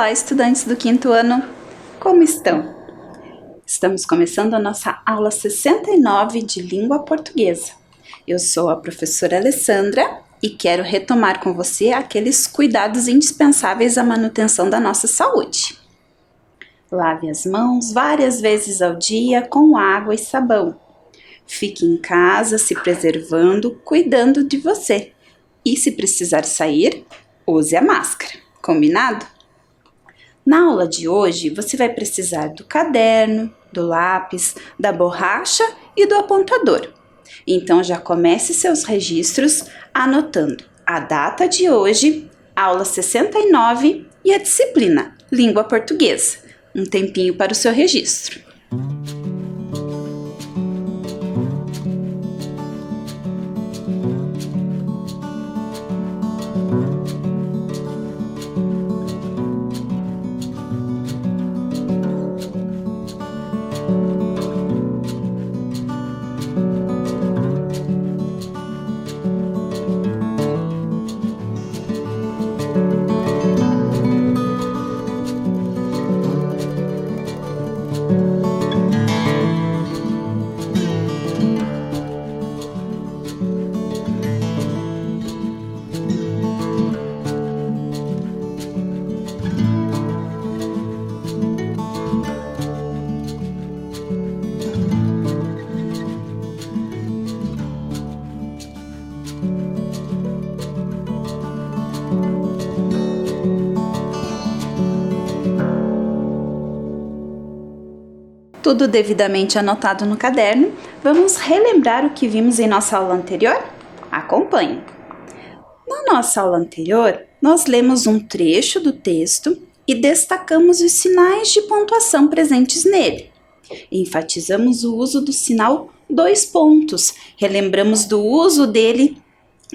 Olá, estudantes do quinto ano, como estão? Estamos começando a nossa aula 69 de língua portuguesa. Eu sou a professora Alessandra e quero retomar com você aqueles cuidados indispensáveis à manutenção da nossa saúde. Lave as mãos várias vezes ao dia com água e sabão. Fique em casa se preservando, cuidando de você. E se precisar sair, use a máscara. Combinado? Na aula de hoje, você vai precisar do caderno, do lápis, da borracha e do apontador. Então já comece seus registros anotando a data de hoje, aula 69 e a disciplina Língua Portuguesa. Um tempinho para o seu registro. Tudo devidamente anotado no caderno, vamos relembrar o que vimos em nossa aula anterior? Acompanhe! Na nossa aula anterior, nós lemos um trecho do texto e destacamos os sinais de pontuação presentes nele. Enfatizamos o uso do sinal 2 pontos, relembramos do uso dele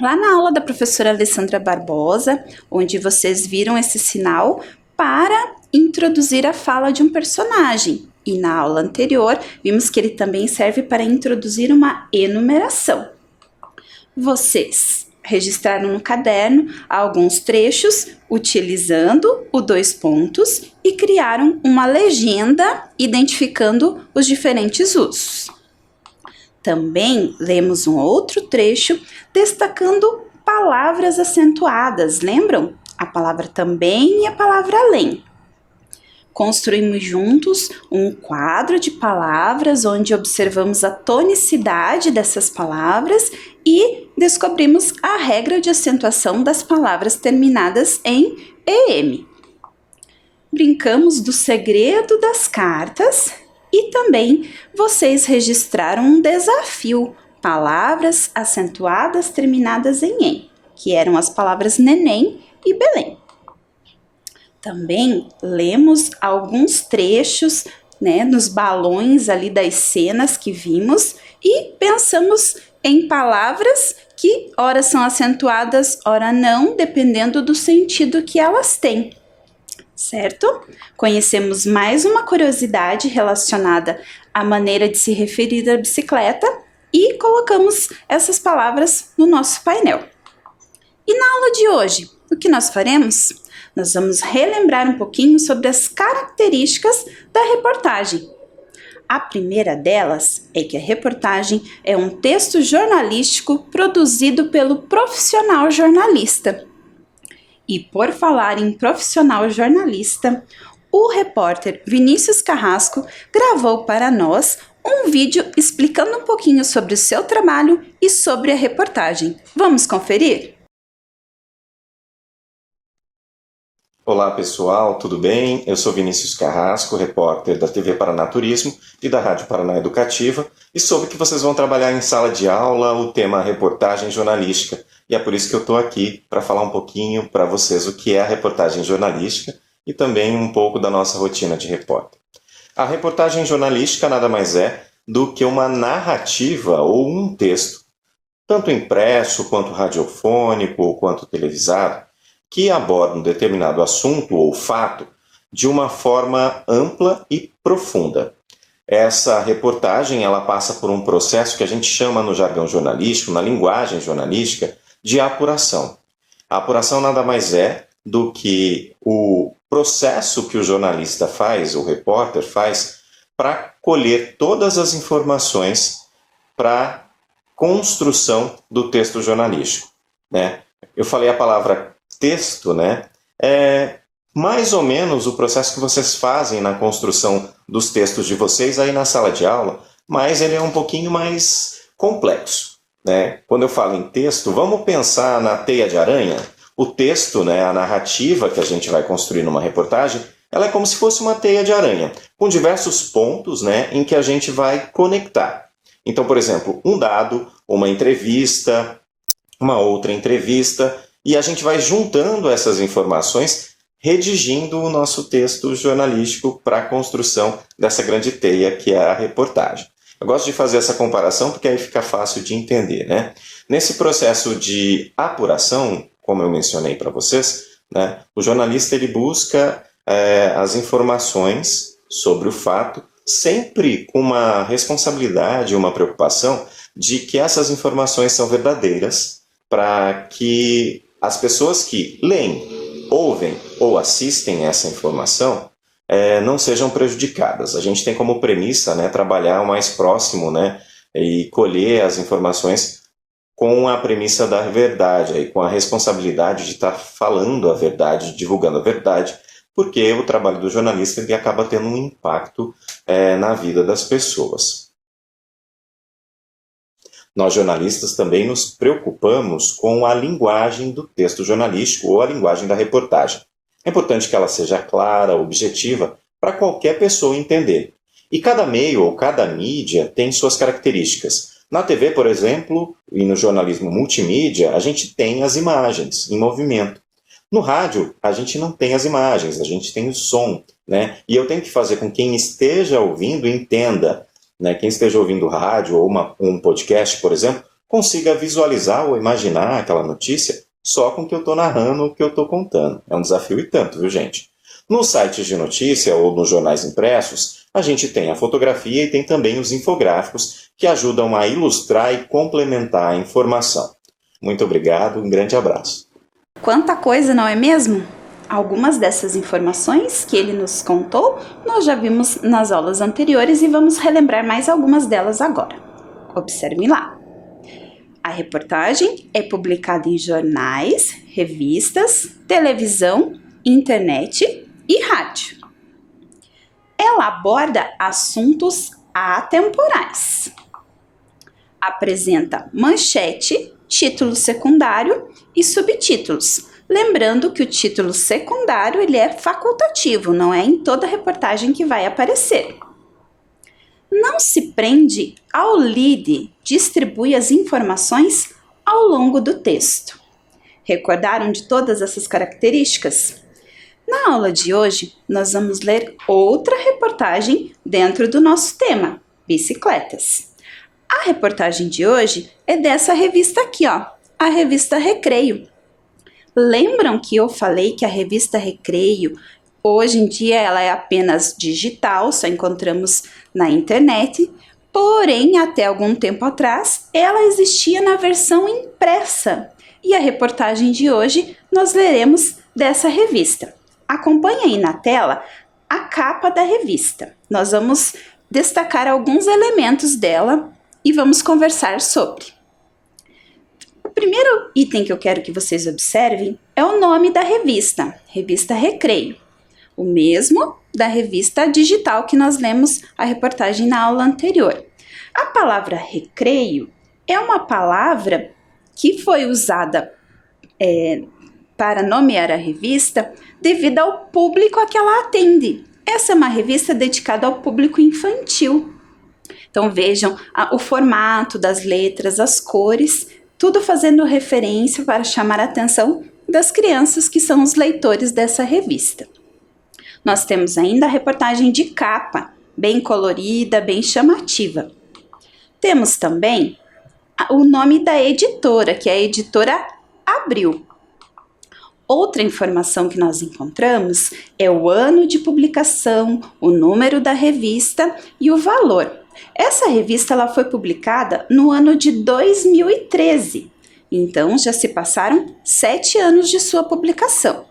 lá na aula da professora Alessandra Barbosa, onde vocês viram esse sinal para introduzir a fala de um personagem. E na aula anterior, vimos que ele também serve para introduzir uma enumeração. Vocês registraram no caderno alguns trechos utilizando o 2 pontos e criaram uma legenda identificando os diferentes usos. Também lemos um outro trecho destacando palavras acentuadas, lembram? A palavra também e a palavra além. Construímos juntos um quadro de palavras onde observamos a tonicidade dessas palavras e descobrimos a regra de acentuação das palavras terminadas em EM. Brincamos do segredo das cartas e também vocês registraram um desafio, palavras acentuadas terminadas em EM, que eram as palavras neném e Belém. Também lemos alguns trechos, nos balões ali das cenas que vimos e pensamos em palavras que ora são acentuadas, ora não, dependendo do sentido que elas têm, certo? Conhecemos mais uma curiosidade relacionada à maneira de se referir à bicicleta e colocamos essas palavras no nosso painel. E na aula de hoje, o que nós faremos? Nós vamos relembrar um pouquinho sobre as características da reportagem. A primeira delas é que a reportagem é um texto jornalístico produzido pelo profissional jornalista. E por falar em profissional jornalista, o repórter Vinícius Carrasco gravou para nós um vídeo explicando um pouquinho sobre o seu trabalho e sobre a reportagem. Vamos conferir? Olá pessoal, tudo bem? Eu sou Vinícius Carrasco, repórter da TV Paraná Turismo e da Rádio Paraná Educativa, e soube que vocês vão trabalhar em sala de aula o tema reportagem jornalística, e é por isso que eu estou aqui para falar um pouquinho para vocês o que é a reportagem jornalística e também um pouco da nossa rotina de repórter. A reportagem jornalística nada mais é do que uma narrativa ou um texto, tanto impresso quanto radiofônico ou quanto televisado, que aborda um determinado assunto ou fato de uma forma ampla e profunda. Essa reportagem ela passa por um processo que a gente chama no jargão jornalístico, na linguagem jornalística, de apuração. A apuração nada mais é do que o processo que o jornalista faz, o repórter faz, para colher todas as informações para construção do texto jornalístico, né? Eu falei a palavra texto, né? É mais ou menos o processo que vocês fazem na construção dos textos de vocês aí na sala de aula, mas ele é um pouquinho mais complexo, né? Quando eu falo em texto, vamos pensar na teia de aranha. O texto, né, a narrativa que a gente vai construir numa reportagem, ela é como se fosse uma teia de aranha, com diversos pontos, né, em que a gente vai conectar. Então, por exemplo, um dado, uma entrevista, uma outra entrevista, e a gente vai juntando essas informações, redigindo o nosso texto jornalístico para a construção dessa grande teia que é a reportagem. Eu gosto de fazer essa comparação porque aí fica fácil de entender, né? Nesse processo de apuração, como eu mencionei para vocês, né, o jornalista ele busca as informações sobre o fato, sempre com uma responsabilidade, uma preocupação de que essas informações são verdadeiras, para que as pessoas que leem, ouvem ou assistem essa informação não sejam prejudicadas. A gente tem como premissa, né, trabalhar o mais próximo, né, e colher as informações com a premissa da verdade, aí, com a responsabilidade de estar falando a verdade, divulgando a verdade, porque o trabalho do jornalista ele acaba tendo um impacto na vida das pessoas. Nós jornalistas também nos preocupamos com a linguagem do texto jornalístico ou a linguagem da reportagem. É importante que ela seja clara, objetiva, para qualquer pessoa entender. E cada meio ou cada mídia tem suas características. Na TV, por exemplo, e no jornalismo multimídia, a gente tem as imagens em movimento. No rádio, a gente não tem as imagens, a gente tem o som, né? E eu tenho que fazer com que quem esteja ouvindo entenda, né? Quem esteja ouvindo rádio ou um podcast, por exemplo, consiga visualizar ou imaginar aquela notícia só com o que eu estou narrando ou o que eu estou contando. É um desafio e tanto, viu, gente? Nos sites de notícia ou nos jornais impressos, a gente tem a fotografia e tem também os infográficos que ajudam a ilustrar e complementar a informação. Muito obrigado, um grande abraço. Quanta coisa, não é mesmo? Algumas dessas informações que ele nos contou, nós já vimos nas aulas anteriores e vamos relembrar mais algumas delas agora. Observe lá. A reportagem é publicada em jornais, revistas, televisão, internet e rádio. Ela aborda assuntos atemporais. Apresenta manchete, título secundário e subtítulos. Lembrando que o título secundário ele é facultativo, não é em toda reportagem que vai aparecer. Não se prende ao lead, distribui as informações ao longo do texto. Recordaram de todas essas características? Na aula de hoje, nós vamos ler outra reportagem dentro do nosso tema, bicicletas. A reportagem de hoje é dessa revista aqui, ó, a revista Recreio. Lembram que eu falei que a revista Recreio, hoje em dia ela é apenas digital, só encontramos na internet, porém, até algum tempo atrás, ela existia na versão impressa. E a reportagem de hoje nós leremos dessa revista. Acompanhe aí na tela a capa da revista. Nós vamos destacar alguns elementos dela e vamos conversar sobre. O primeiro item que eu quero que vocês observem é o nome da revista, Revista Recreio, o mesmo da revista digital que nós lemos a reportagem na aula anterior. A palavra recreio é uma palavra que foi usada para nomear a revista devido ao público a que ela atende. Essa é uma revista dedicada ao público infantil. Então vejam o formato das letras, as cores, tudo fazendo referência para chamar a atenção das crianças que são os leitores dessa revista. Nós temos ainda a reportagem de capa, bem colorida, bem chamativa. Temos também o nome da editora, que é a editora Abril. Outra informação que nós encontramos é o ano de publicação, o número da revista e o valor. Essa revista ela foi publicada no ano de 2013, então já se passaram 7 anos de sua publicação.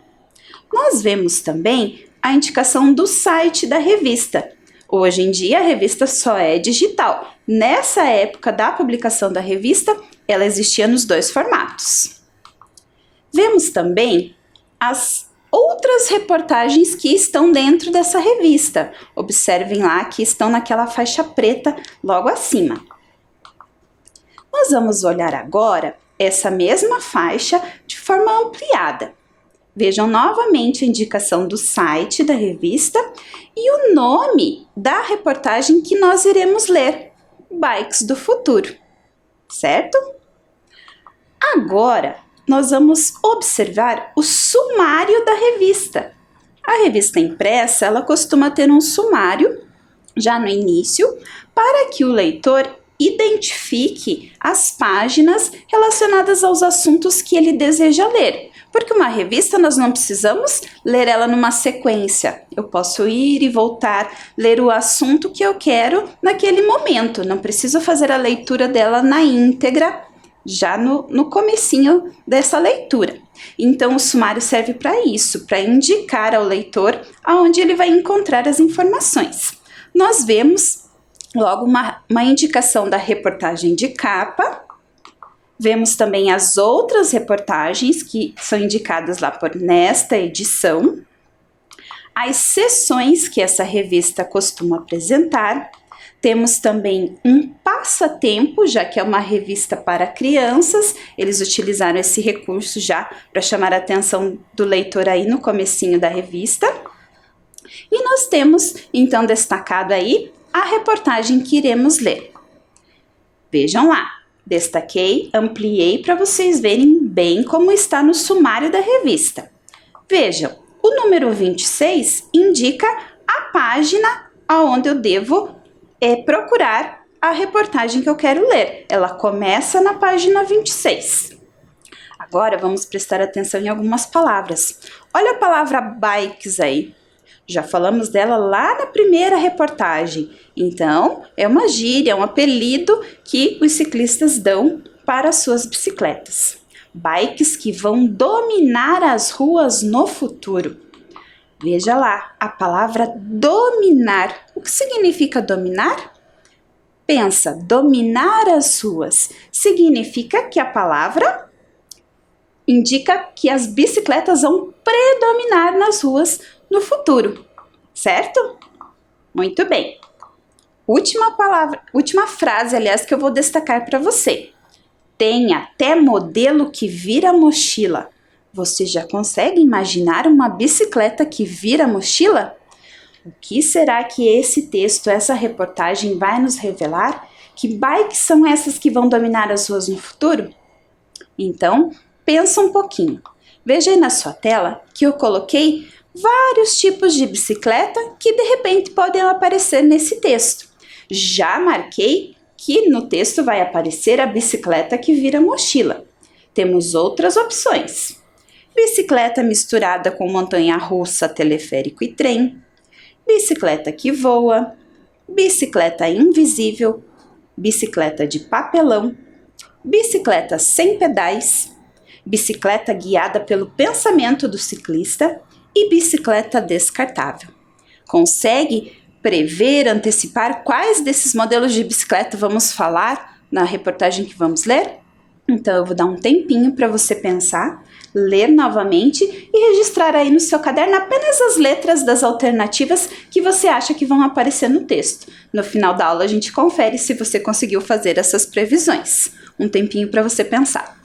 Nós vemos também a indicação do site da revista. Hoje em dia a revista só é digital. Nessa época da publicação da revista, ela existia nos dois formatos. Vemos também as outras reportagens que estão dentro dessa revista. Observem lá que estão naquela faixa preta logo acima. Nós vamos olhar agora essa mesma faixa de forma ampliada. Vejam novamente a indicação do site da revista e o nome da reportagem que nós iremos ler, Bikes do Futuro, certo? Agora, nós vamos observar o sumário da revista. A revista impressa, ela costuma ter um sumário já no início, para que o leitor identifique as páginas relacionadas aos assuntos que ele deseja ler. Porque uma revista nós não precisamos ler ela numa sequência. Eu posso ir e voltar, ler o assunto que eu quero naquele momento. Não preciso fazer a leitura dela na íntegra, já no comecinho dessa leitura. Então o sumário serve para isso, para indicar ao leitor aonde ele vai encontrar as informações. Nós vemos logo uma indicação da reportagem de capa. Vemos também as outras reportagens que são indicadas lá nesta edição, as seções que essa revista costuma apresentar. Temos também um passatempo, já que é uma revista para crianças, eles utilizaram esse recurso já para chamar a atenção do leitor aí no comecinho da revista. E nós temos, então, destacado aí a reportagem que iremos ler. Vejam lá. Destaquei, ampliei para vocês verem bem como está no sumário da revista. Vejam, o número 26 indica a página onde eu devo procurar a reportagem que eu quero ler. Ela começa na página 26. Agora vamos prestar atenção em algumas palavras. Olha a palavra bikes aí. Já falamos dela lá na primeira reportagem. Então, é uma gíria, é um apelido que os ciclistas dão para as suas bicicletas. Bikes que vão dominar as ruas no futuro. Veja lá, a palavra dominar. O que significa dominar? Pensa, dominar as ruas. Significa que a palavra indica que as bicicletas vão predominar nas ruas no futuro, certo? Muito bem. Última frase, aliás, que eu vou destacar para você. Tem até modelo que vira mochila. Você já consegue imaginar uma bicicleta que vira mochila? O que será que esse texto, essa reportagem vai nos revelar? Que bikes são essas que vão dominar as ruas no futuro? Então, pensa um pouquinho. Veja aí na sua tela que eu coloquei vários tipos de bicicleta que de repente podem aparecer nesse texto. Já marquei que no texto vai aparecer a bicicleta que vira mochila. Temos outras opções. Bicicleta misturada com montanha-russa, teleférico e trem. Bicicleta que voa. Bicicleta invisível. Bicicleta de papelão. Bicicleta sem pedais. Bicicleta guiada pelo pensamento do ciclista. E bicicleta descartável. Consegue prever, antecipar quais desses modelos de bicicleta vamos falar na reportagem que vamos ler? Então eu vou dar um tempinho para você pensar, ler novamente e registrar aí no seu caderno apenas as letras das alternativas que você acha que vão aparecer no texto. No final da aula a gente confere se você conseguiu fazer essas previsões. Um tempinho para você pensar.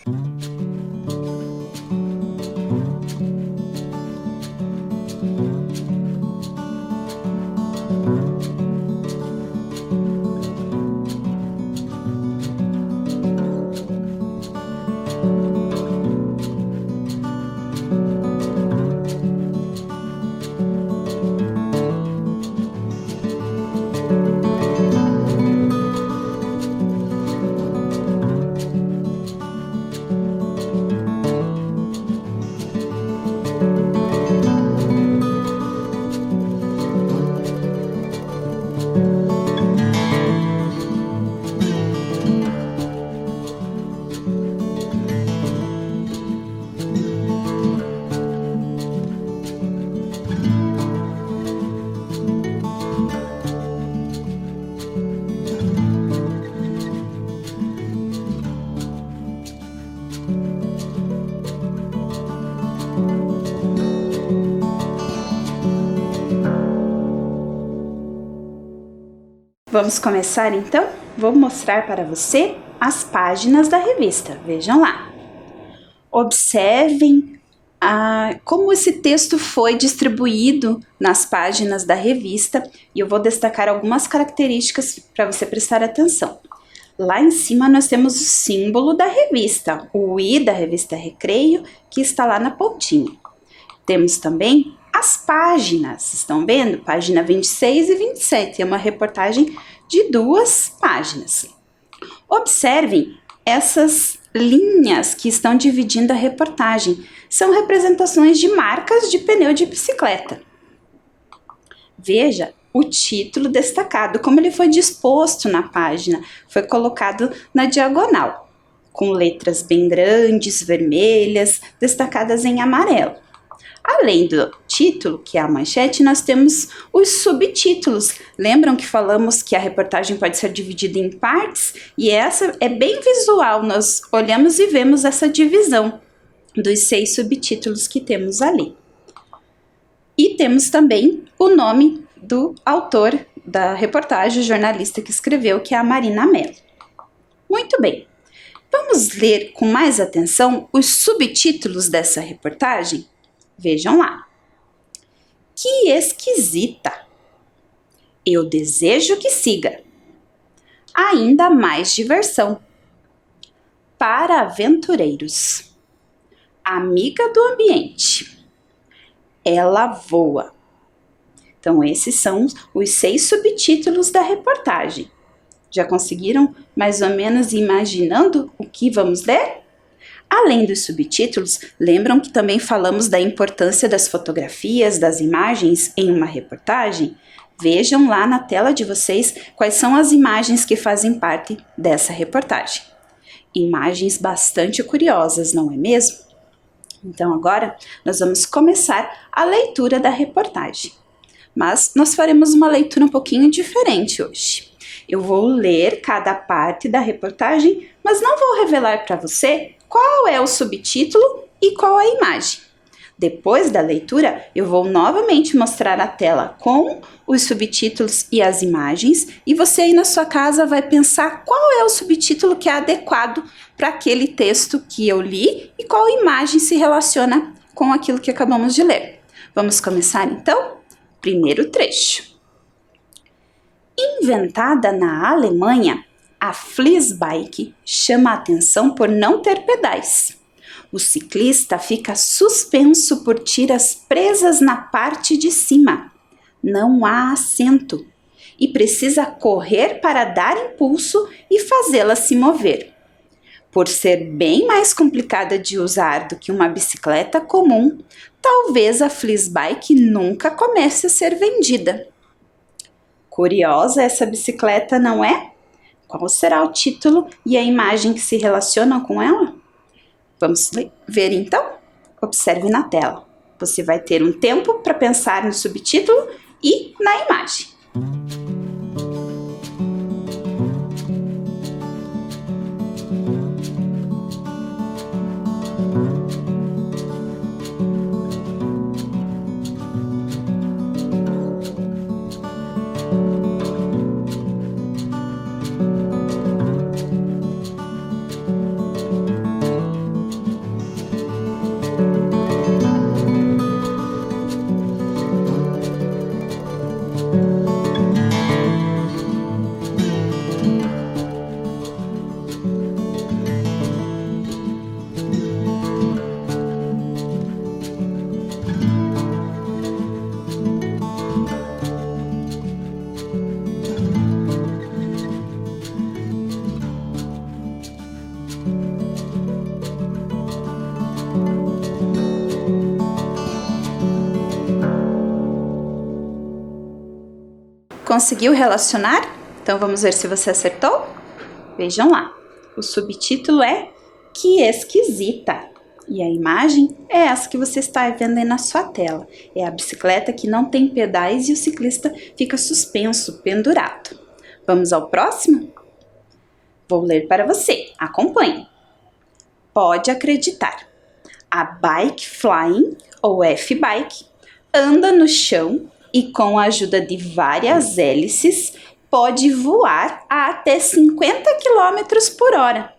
Vamos começar então? Vou mostrar para você as páginas da revista. Vejam lá. Observem como esse texto foi distribuído nas páginas da revista e eu vou destacar algumas características para você prestar atenção. Lá em cima nós temos o símbolo da revista, o I da revista Recreio, que está lá na pontinha. Temos também as páginas, estão vendo? Página 26 e 27, é uma reportagem de 2 páginas. Observem essas linhas que estão dividindo a reportagem, são representações de marcas de pneu de bicicleta. Veja o título destacado, como ele foi disposto na página, foi colocado na diagonal, com letras bem grandes, vermelhas, destacadas em amarelo. Além do título, que é a manchete, nós temos os subtítulos. Lembram que falamos que a reportagem pode ser dividida em partes? E essa é bem visual, nós olhamos e vemos essa divisão dos 6 subtítulos que temos ali. E temos também o nome do autor da reportagem, o jornalista que escreveu, que é a Marina Mello. Muito bem, vamos ler com mais atenção os subtítulos dessa reportagem? Vejam lá. Que esquisita! Eu desejo que siga. Ainda mais diversão. Para aventureiros. Amiga do ambiente. Ela voa. Então, esses são os 6 subtítulos da reportagem. Já conseguiram mais ou menos imaginando o que vamos ler? Além dos subtítulos, lembram que também falamos da importância das fotografias, das imagens em uma reportagem? Vejam lá na tela de vocês quais são as imagens que fazem parte dessa reportagem. Imagens bastante curiosas, não é mesmo? Então agora nós vamos começar a leitura da reportagem. Mas nós faremos uma leitura um pouquinho diferente hoje. Eu vou ler cada parte da reportagem, mas não vou revelar para você qual é o subtítulo e qual a imagem. Depois da leitura, eu vou novamente mostrar a tela com os subtítulos e as imagens, e você aí na sua casa vai pensar qual é o subtítulo que é adequado para aquele texto que eu li e qual imagem se relaciona com aquilo que acabamos de ler. Vamos começar então? Primeiro trecho. Inventada na Alemanha, a Flissbike chama a atenção por não ter pedais. O ciclista fica suspenso por tiras presas na parte de cima. Não há assento e precisa correr para dar impulso e fazê-la se mover. Por ser bem mais complicada de usar do que uma bicicleta comum, talvez a Flissbike nunca comece a ser vendida. Curiosa essa bicicleta, não é? Qual será o título e a imagem que se relacionam com ela? Vamos ver então? Observe na tela. Você vai ter um tempo para pensar no subtítulo e na imagem. Conseguiu relacionar? Então vamos ver se você acertou? Vejam lá. O subtítulo é Que esquisita! E a imagem é essa que você está vendo aí na sua tela. É a bicicleta que não tem pedais e o ciclista fica suspenso, pendurado. Vamos ao próximo? Vou ler para você. Acompanhe. Pode acreditar. A Bike Flying, ou F-Bike, anda no chão e com a ajuda de várias hélices pode voar a até 50 km por hora.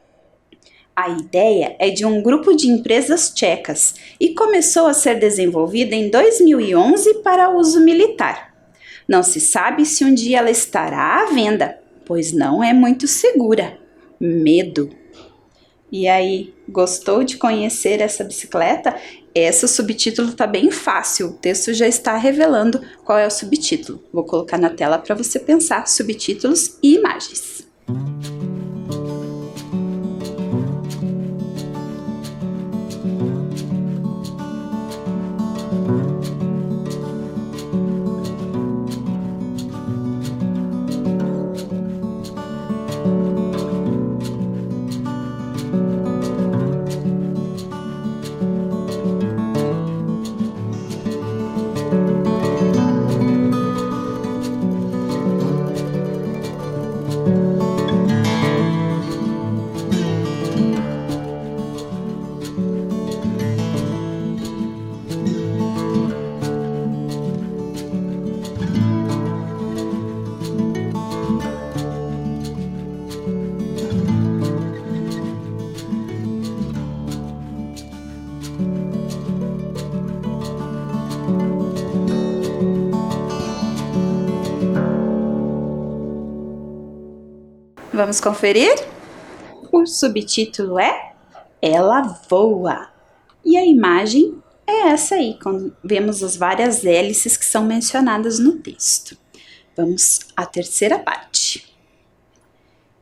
A ideia é de um grupo de empresas tchecas e começou a ser desenvolvida em 2011 para uso militar. Não se sabe se um dia ela estará à venda, pois não é muito segura. Medo! E aí, gostou de conhecer essa bicicleta? Esse subtítulo está bem fácil, o texto já está revelando qual é o subtítulo. Vou colocar na tela para você pensar subtítulos e imagens. Vamos conferir? O subtítulo é Ela Voa. E a imagem é essa aí, quando vemos as várias hélices que são mencionadas no texto. Vamos à terceira parte.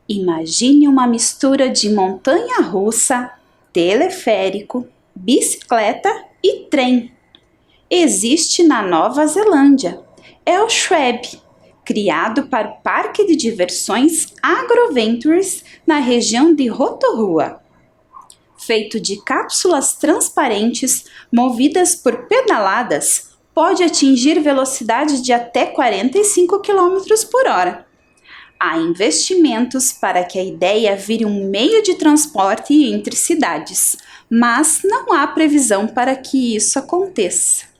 Imagine uma mistura de montanha-russa, teleférico, bicicleta e trem. Existe na Nova Zelândia. É o Shweb, criado para o Parque de Diversões AgroVentures na região de Rotorua. Feito de cápsulas transparentes movidas por pedaladas, pode atingir velocidade de até 45 km por hora. Há investimentos para que a ideia vire um meio de transporte entre cidades, mas não há previsão para que isso aconteça.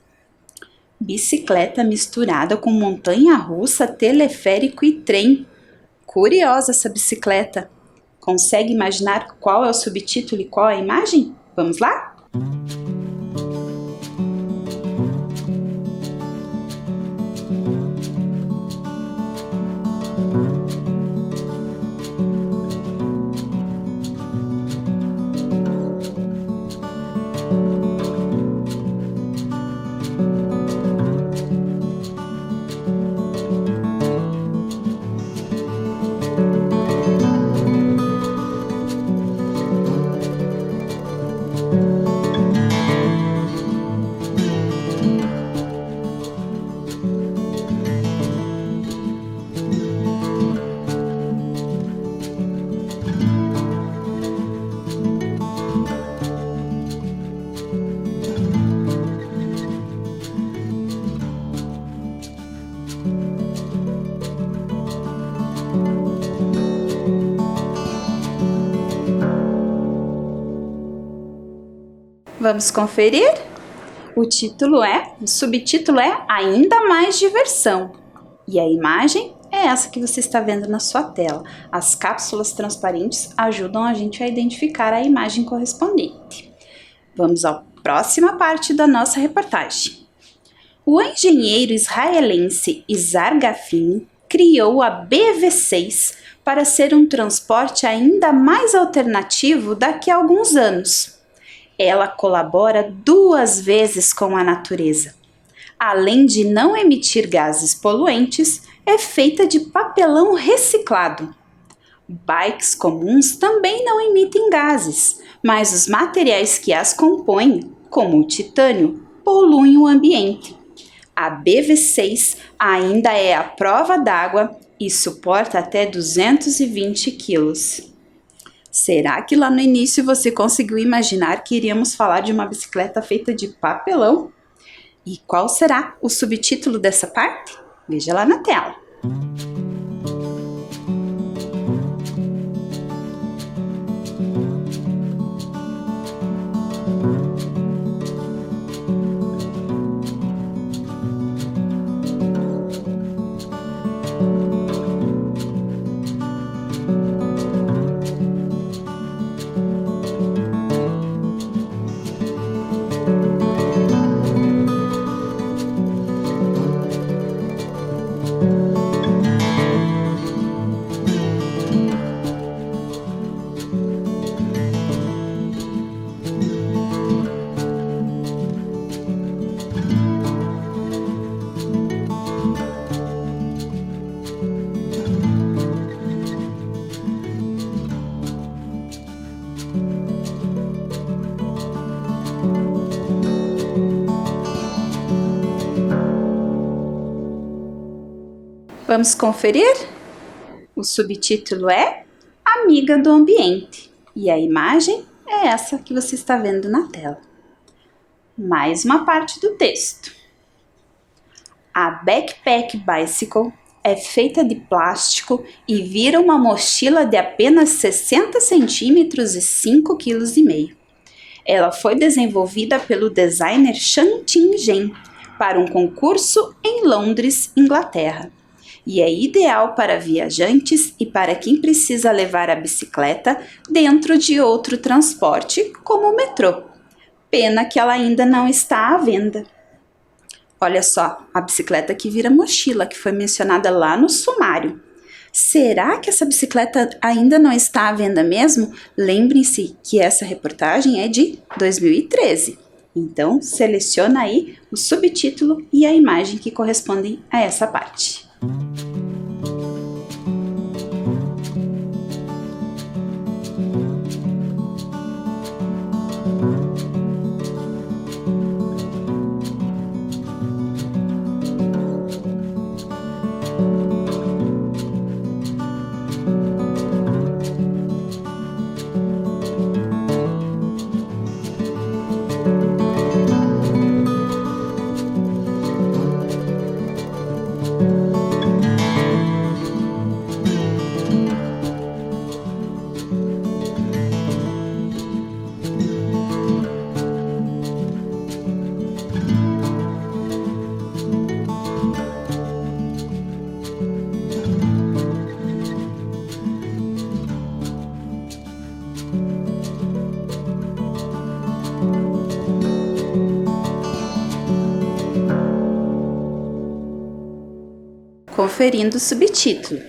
Bicicleta misturada com montanha-russa, teleférico e trem. Curiosa essa bicicleta. Consegue imaginar qual é o subtítulo e qual é a imagem? Vamos lá? Vamos conferir? O subtítulo é Ainda Mais Diversão. E a imagem é essa que você está vendo na sua tela. As cápsulas transparentes ajudam a gente a identificar a imagem correspondente. Vamos à próxima parte da nossa reportagem. O engenheiro israelense Izar Gafin criou a BV6 para ser um transporte ainda mais alternativo daqui a alguns anos. Ela colabora 2 vezes com a natureza. Além de não emitir gases poluentes, é feita de papelão reciclado. Bikes comuns também não emitem gases, mas os materiais que as compõem, como o titânio, poluem o ambiente. A BV6 ainda é à prova d'água e suporta até 220 quilos. Será que lá no início você conseguiu imaginar que iríamos falar de uma bicicleta feita de papelão? E qual será o subtítulo dessa parte? Veja lá na tela. Vamos conferir? O subtítulo é Amiga do Ambiente e a imagem é essa que você está vendo na tela. Mais uma parte do texto. A Backpack Bicycle é feita de plástico e vira uma mochila de apenas 60 centímetros e 5,5 kg. Ela foi desenvolvida pelo designer Shan Ting-jen para um concurso em Londres, Inglaterra. E é ideal para viajantes e para quem precisa levar a bicicleta dentro de outro transporte, como o metrô. Pena que ela ainda não está à venda. Olha só, a bicicleta que vira mochila, que foi mencionada lá no sumário. Será que essa bicicleta ainda não está à venda mesmo? Lembrem-se que essa reportagem é de 2013. Então, seleciona aí o subtítulo e a imagem que correspondem a essa parte. Conferindo o subtítulo.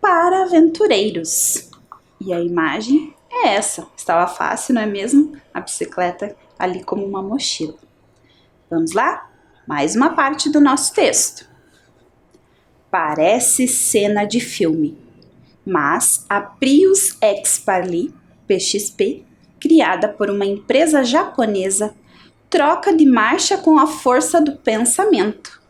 Para aventureiros. E a imagem é essa. Estava fácil, não é mesmo? A bicicleta ali como uma mochila. Vamos lá? Mais uma parte do nosso texto. Parece cena de filme, mas a Prius X Parly PXP, criada por uma empresa japonesa, troca de marcha com a força do pensamento.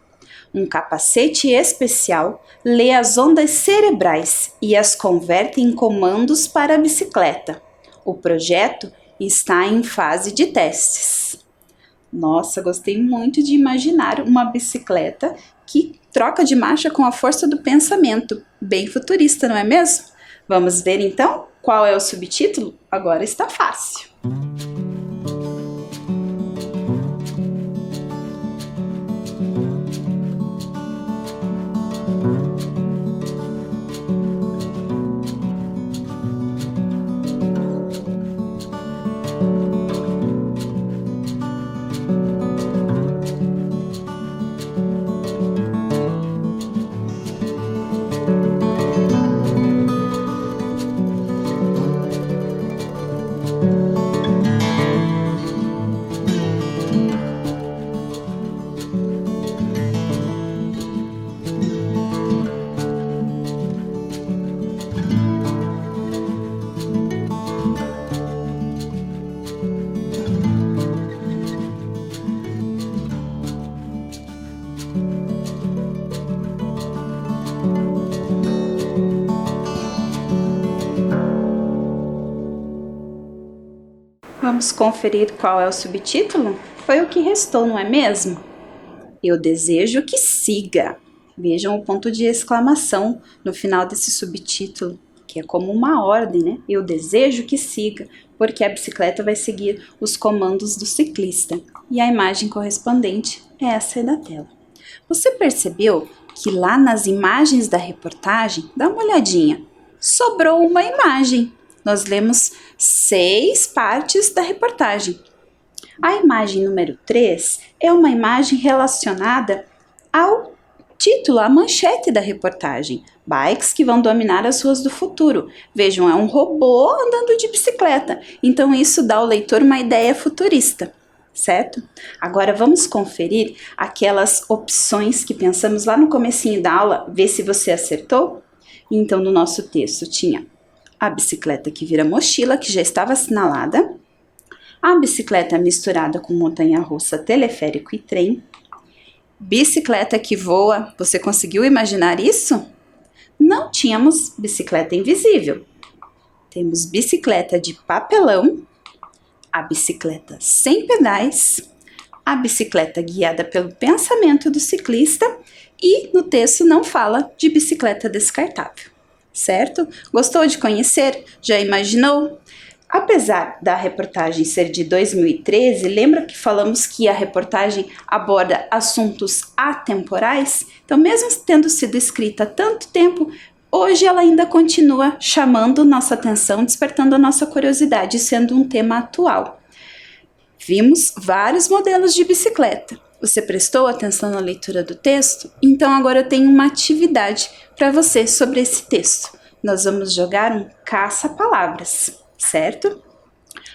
Um capacete especial lê as ondas cerebrais e as converte em comandos para a bicicleta. O projeto está em fase de testes. Nossa, gostei muito de imaginar uma bicicleta que troca de marcha com a força do pensamento. Bem futurista, não é mesmo? Vamos ver então qual é o subtítulo? Agora está fácil. Vamos conferir qual é o subtítulo? Foi o que restou, não é mesmo? Eu desejo que siga. Vejam o ponto de exclamação no final desse subtítulo, que é como uma ordem, né? Eu desejo que siga, porque a bicicleta vai seguir os comandos do ciclista. E a imagem correspondente é essa aí da tela. Você percebeu que lá nas imagens da reportagem, dá uma olhadinha, sobrou uma imagem. Nós lemos 6 partes da reportagem. A imagem número 3 é uma imagem relacionada ao Título, a manchete da reportagem. Bikes que vão dominar as ruas do futuro. Vejam, é um robô andando de bicicleta. Então isso dá ao leitor uma ideia futurista, certo? Agora vamos conferir aquelas opções que pensamos lá no comecinho da aula, ver se você acertou. Então no nosso texto tinha a bicicleta que vira mochila, que já estava assinalada. A bicicleta misturada com montanha-russa, teleférico e trem. Bicicleta que voa, você conseguiu imaginar isso? Não tínhamos bicicleta invisível. Temos bicicleta de papelão, a bicicleta sem pedais, a bicicleta guiada pelo pensamento do ciclista e no texto não fala de bicicleta descartável, certo? Gostou de conhecer? Já imaginou? Apesar da reportagem ser de 2013, lembra que falamos que a reportagem aborda assuntos atemporais? Então, mesmo tendo sido escrita há tanto tempo, hoje ela ainda continua chamando nossa atenção, despertando a nossa curiosidade, sendo um tema atual. Vimos vários modelos de bicicleta. Você prestou atenção na leitura do texto? Então, agora eu tenho uma atividade para você sobre esse texto. Nós vamos jogar um caça-palavras, certo?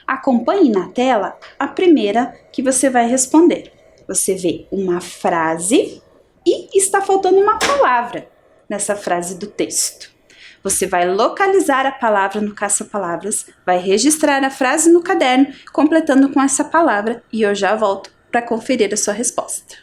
Acompanhe na tela a primeira que você vai responder. Você vê uma frase e está faltando uma palavra nessa frase do texto. Você vai localizar a palavra no caça-palavras, vai registrar a frase no caderno, completando com essa palavra, e eu já volto para conferir a sua resposta.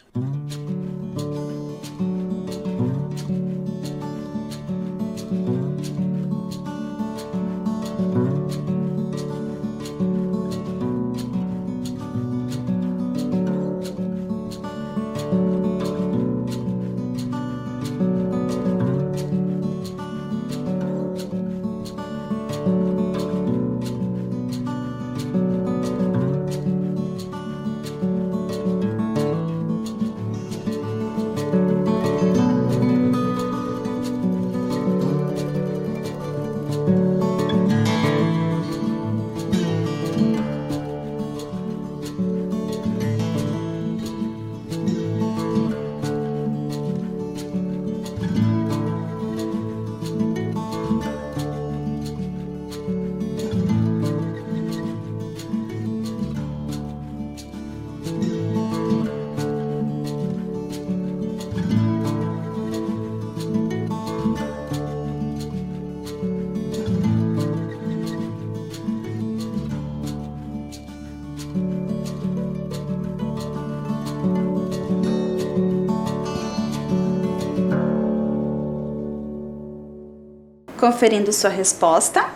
Conferindo sua resposta,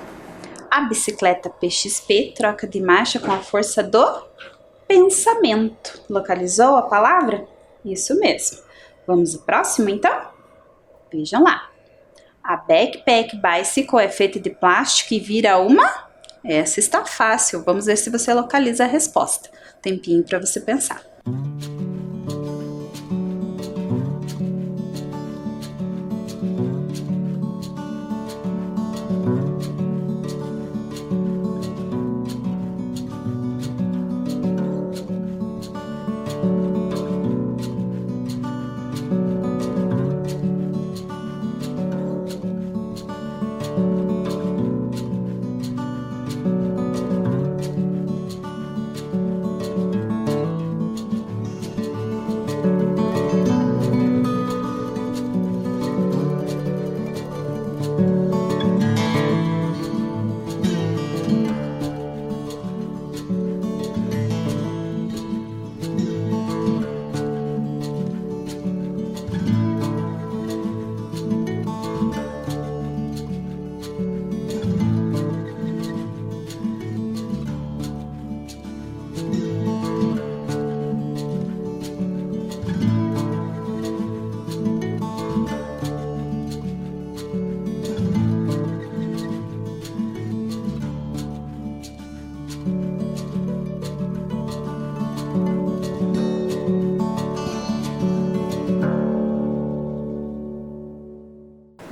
a bicicleta PXP troca de marcha com a força do pensamento. Localizou a palavra? Isso mesmo. Vamos ao próximo, então? Vejam lá. A Backpack Bicycle é feita de plástico e vira uma? Essa está fácil. Vamos ver se você localiza a resposta. Tempinho para você pensar.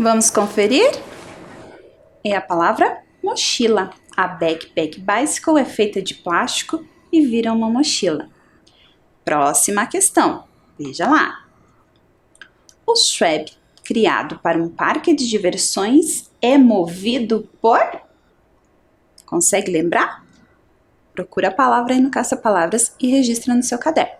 Vamos conferir? É a palavra mochila. A Backpack Bicycle é feita de plástico e vira uma mochila. Próxima questão. Veja lá. O Schweb, criado para um parque de diversões, é movido por... Consegue lembrar? Procura a palavra aí no caça-palavras e registra no seu caderno.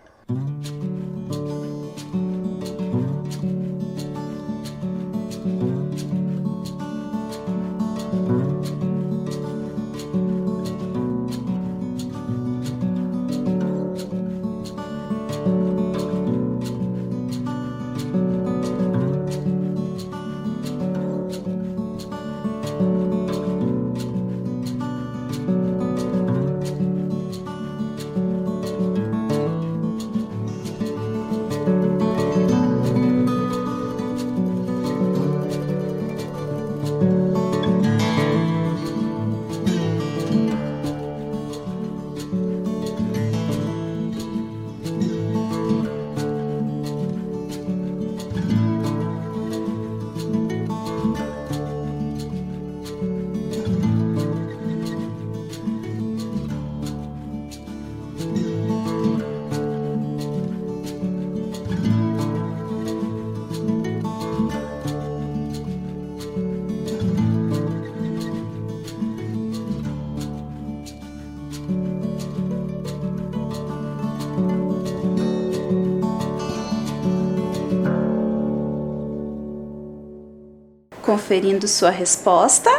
Conferindo sua resposta,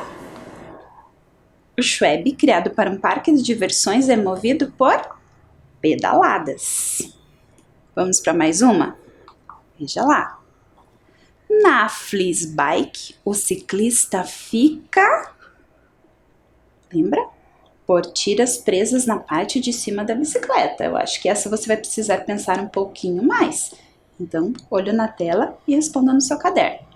o Schweb, criado para um parque de diversões, é movido por pedaladas. Vamos para mais uma? Veja lá. Na Flizbike, o ciclista fica... Lembra? Por tiras presas na parte de cima da bicicleta. Eu acho que essa você vai precisar pensar um pouquinho mais. Então, olho na tela e responda no seu caderno.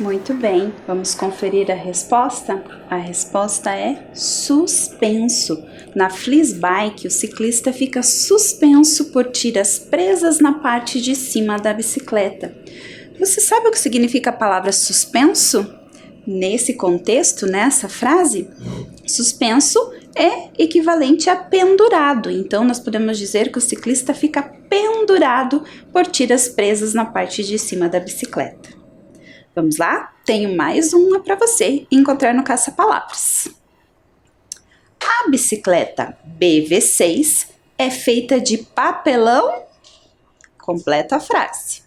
Muito bem, vamos conferir a resposta? A resposta é suspenso. Na Flizbike, o ciclista fica suspenso por tiras presas na parte de cima da bicicleta. Você sabe o que significa a palavra suspenso? Nesse contexto, nessa frase, suspenso é equivalente a pendurado. Então, nós podemos dizer que o ciclista fica pendurado por tiras presas na parte de cima da bicicleta. Vamos lá? Tenho mais uma para você encontrar no caça-palavras. A bicicleta BV6 é feita de papelão? Completa a frase.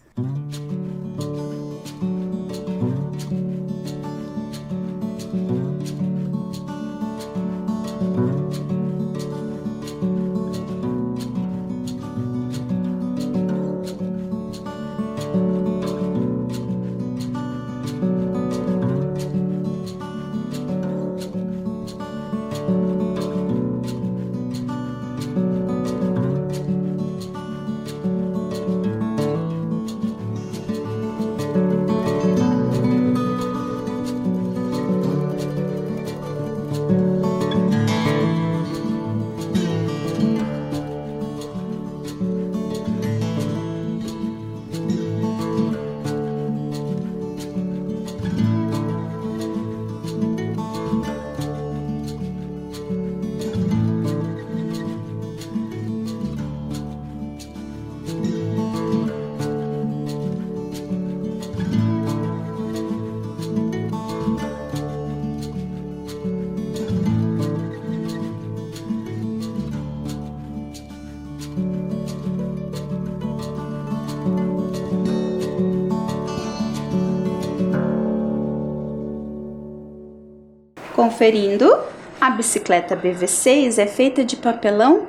Conferindo, a bicicleta BV6 é feita de papelão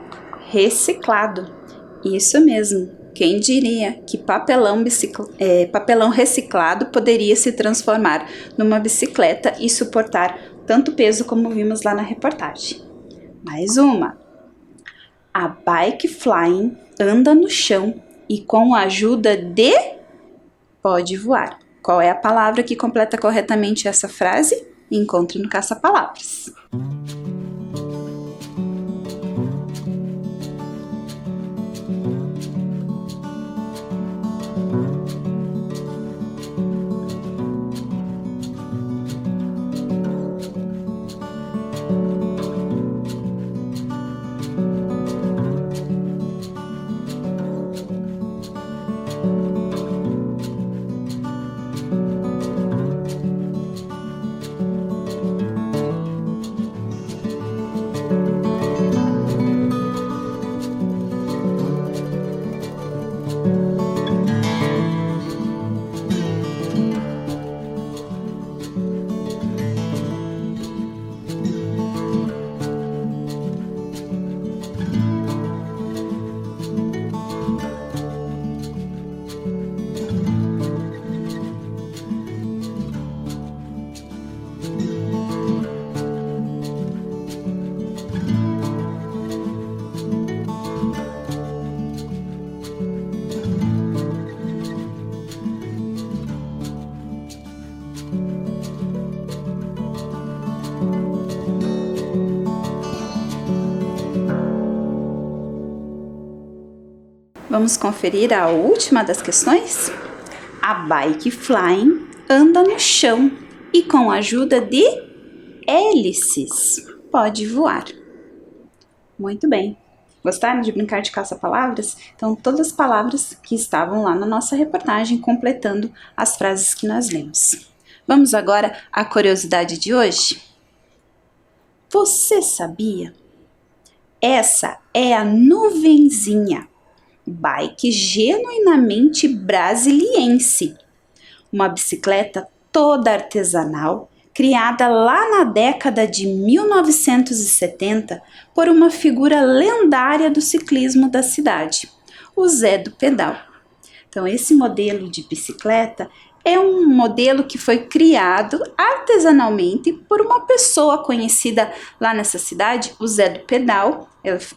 reciclado. Isso mesmo, quem diria que papelão reciclado poderia se transformar numa bicicleta e suportar tanto peso como vimos lá na reportagem. Mais uma. A bike flying anda no chão e com a ajuda de pode voar. Qual é a palavra que completa corretamente essa frase? Encontre no Caça-Palavras. Vamos conferir a última das questões? A bike flying anda no chão e com a ajuda de hélices pode voar. Muito bem. Gostaram de brincar de caça-palavras? Então, todas as palavras que estavam lá na nossa reportagem completando as frases que nós lemos. Vamos agora à curiosidade de hoje? Você sabia? Essa é a nuvenzinha. Bike genuinamente brasiliense, uma bicicleta toda artesanal, criada lá na década de 1970 por uma figura lendária do ciclismo da cidade, o Zé do Pedal. Então, esse modelo de bicicleta é um modelo que foi criado artesanalmente por uma pessoa conhecida lá nessa cidade, o Zé do Pedal.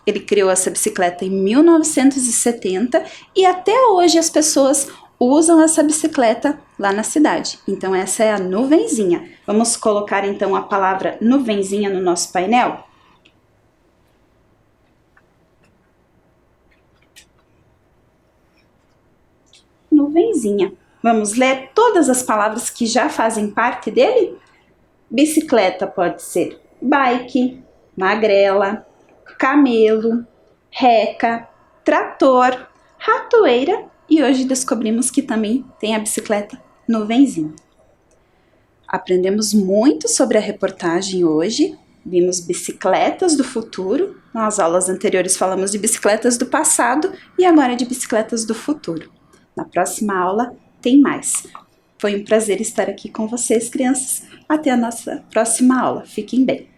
Ele criou essa bicicleta em 1970 e até hoje as pessoas usam essa bicicleta lá na cidade. Então, essa é a nuvenzinha. Vamos colocar então a palavra nuvenzinha no nosso painel? Nuvenzinha. Vamos ler todas as palavras que já fazem parte dele? Bicicleta pode ser bike, magrela, camelo, reca, trator, ratoeira e hoje descobrimos que também tem a bicicleta nuvenzinha. Aprendemos muito sobre a reportagem hoje, vimos bicicletas do futuro, nas aulas anteriores falamos de bicicletas do passado e agora de bicicletas do futuro. Na próxima aula tem mais. Foi um prazer estar aqui com vocês, crianças. Até a nossa próxima aula. Fiquem bem.